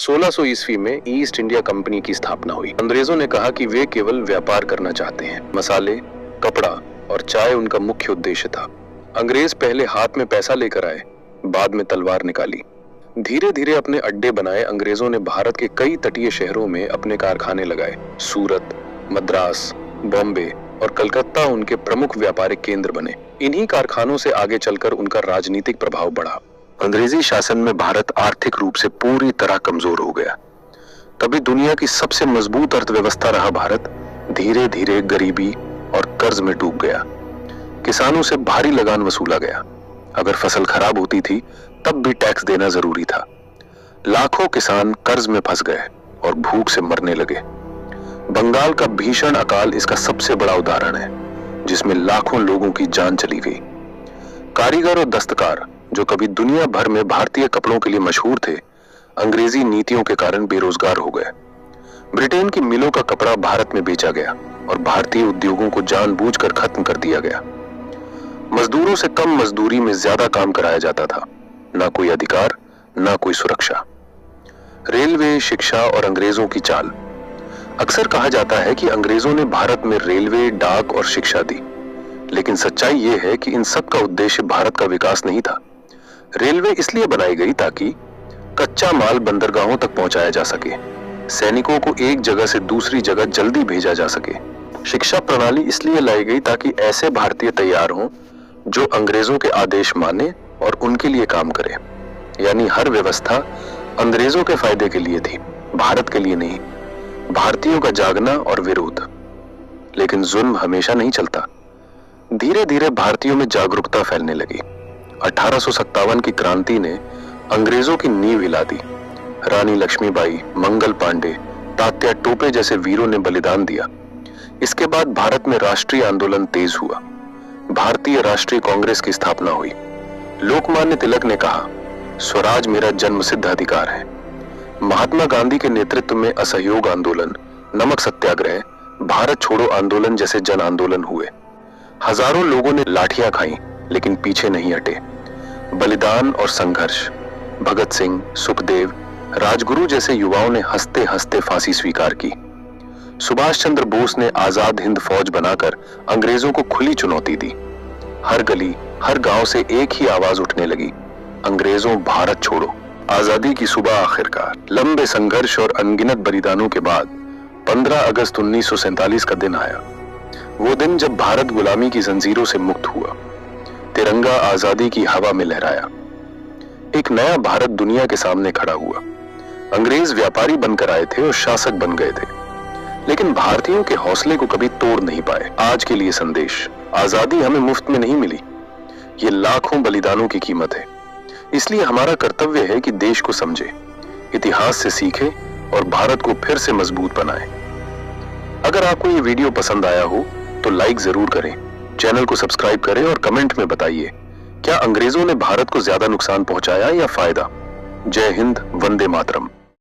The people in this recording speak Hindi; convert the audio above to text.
1600 ईस्वी में ईस्ट इंडिया कंपनी की स्थापना हुई। अंग्रेजों ने कहा कि वे केवल व्यापार करना चाहते हैं। मसाले, कपड़ा और चाय उनका मुख्य उद्देश्य था। अंग्रेज पहले हाथ में पैसा लेकर आए, बाद में तलवार निकाली। धीरे धीरे अपने अड्डे बनाए अंग्रेजों ने भारत के कई तटीय शहरों में अपने कारखाने लगाए। सूरत, मद्रास, बॉम्बे और कलकत्ता उनके प्रमुख व्यापारिक केंद्र बने। इन्हीं कारखानों से आगे चलकर उनका राजनीतिक प्रभाव बढ़ा। अंग्रेजी शासन में भारत आर्थिक रूप से पूरी तरह कमजोर हो गया। तभी दुनिया की सबसे मजबूत अर्थव्यवस्था रहा भारत धीरे धीरे गरीबी और कर्ज में डूब गया। किसानों से भारी लगान वसूला गया। अगर फसल खराब होती थी तब भी टैक्स देना जरूरी था। लाखों किसान कर्ज में फंस गए और भूख से मरने लगे। बंगाल का भीषण अकाल इसका सबसे बड़ा उदाहरण है, जिसमें लाखों लोगों की जान चली गई। कारीगर और दस्तकार जो कभी दुनिया भर में भारतीय कपड़ों के लिए मशहूर थे, अंग्रेजी नीतियों के कारण बेरोजगार हो गए। ब्रिटेन की मिलों का कपड़ा भारत में बेचा गया और भारतीय उद्योगों को जानबूझकर खत्म कर दिया गया। मजदूरों से कम मजदूरी में ज्यादा काम कराया जाता था। ना कोई अधिकार, ना कोई सुरक्षा। रेलवे, शिक्षा और अंग्रेजों की चाल। अक्सर कहा जाता है कि अंग्रेजों ने भारत में रेलवे, डाक और शिक्षा दी, लेकिन सच्चाई यह है कि इन सब का उद्देश्य भारत का विकास नहीं था। रेलवे इसलिए बनाई गई ताकि कच्चा माल बंदरगाहों तक पहुंचाया जा सके, सैनिकों को एक जगह से दूसरी जगह जल्दी भेजा जा सके। शिक्षा प्रणाली इसलिए लाई गई ताकि ऐसे भारतीय तैयार हों जो अंग्रेजों के आदेश माने और उनके लिए काम करें। यानी हर व्यवस्था अंग्रेजों के फायदे के लिए थी, भारत के लिए नहीं। भारतीयों का जागना और विरोध। लेकिन जुल्म हमेशा नहीं चलता। धीरे धीरे भारतीयों में जागरूकता फैलने लगी। 1857 की क्रांति ने अंग्रेजों की नींव हिला दी। रानी लक्ष्मीबाई, मंगल पांडे, तात्या टोपे जैसे वीरों ने बलिदान दिया। इसके बाद भारत में राष्ट्रीय आंदोलन तेज हुआ। भारतीय राष्ट्रीय कांग्रेस की स्थापना हुई। लोकमान्य तिलक ने कहा, स्वराज मेरा जन्मसिद्ध अधिकार है। महात्मा गांधी के नेतृत्व में असहयोग आंदोलन, नमक सत्याग्रह, भारत छोड़ो आंदोलन जैसे जन आंदोलन हुए। हजारों लोगों ने लाठियां खाई लेकिन पीछे नहीं हटे। बलिदान और संघर्ष। भगत सिंह, सुखदेव, राजगुरु जैसे युवाओं ने हंसते हंसते फांसी स्वीकार की। सुभाष चंद्र बोस ने आजाद हिंद फौज बनाकर अंग्रेजों को खुली चुनौती दी। हर गली, हर गांव से एक ही आवाज उठने लगी, अंग्रेजों भारत छोड़ो। आजादी की सुबह आखिरकार। लंबे संघर्ष और अनगिनत बलिदानों के बाद 15 अगस्त 1947 का दिन आया। वो दिन जब भारत गुलामी की जंजीरों से मुक्त हुआ। तिरंगा आजादी की हवा में लहराया। एक नया भारत दुनिया के सामने खड़ा हुआ। अंग्रेज व्यापारी बनकर आए थे और शासक बन गए थे, लेकिन भारतीयों के हौसले को कभी तोड़ नहीं पाए। आज के लिए संदेश, आजादी हमें मुफ्त में नहीं मिली, ये लाखों बलिदानों की कीमत है। इसलिए हमारा कर्तव्य है कि देश को समझे, इतिहास से सीखे और भारत को फिर से मजबूत बनाए। अगर आपको ये वीडियो पसंद आया हो तो लाइक जरूर करें, चैनल को सब्सक्राइब करें और कमेंट में बताइए, क्या अंग्रेजों ने भारत को ज्यादा नुकसान पहुंचाया या फायदा। जय हिंद, वंदे मातरम।